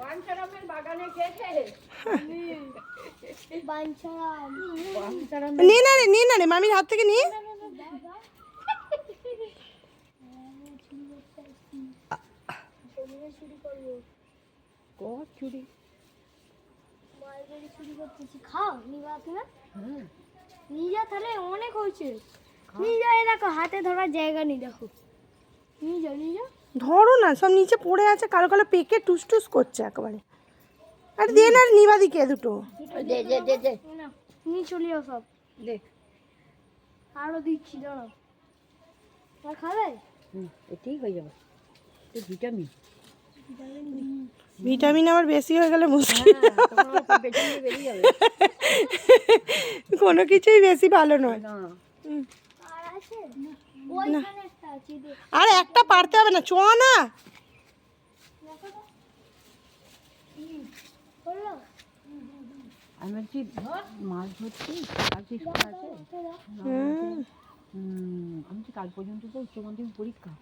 বাঞ্ছারামের বাগানে গেছে নিয়ে না রে মামির হাত থেকে নিয়ে। চুরি চুরি করতেছি, খাও নিবা তুমি? নিয়ে যা তাহলে, অনেক হয়েছে। নিয়ে যা, এ দেখো হাতে ধরার জায়গা নেই, দেখো। নিয়ে যা নিয়ে যা। ধরো না, সব নিচে পড়ে আছে, কালো কালো পেকে টুস টুস করছে একেবারে। আরে দিয়ে না নিবাদিকে দুটো। দে দে দে দে না নিয়ে চলে যাও সব। দে আরো দিচ্ছি, দাঁড়াও। আর খাবে? এটাই হয়ে যাবে তো ভিটামিন। ভিটামিন আবার বেশি হয়ে গেলে মুশকিল। বেরিয়ে যাবে কোনো কিছুই বেশি ভালো নয়। না আর আছে? ওইখানে একটা আছে, দেখ। আর একটা পারতে হবে না, ছোঁয়া না। দেখো তো। হলো? আমি বলছি মাছ ধরছি আর কিছু আছে। হুম। আমি কাল পর্যন্ত তো উচ্চ মাধ্যমিক পরীক্ষা।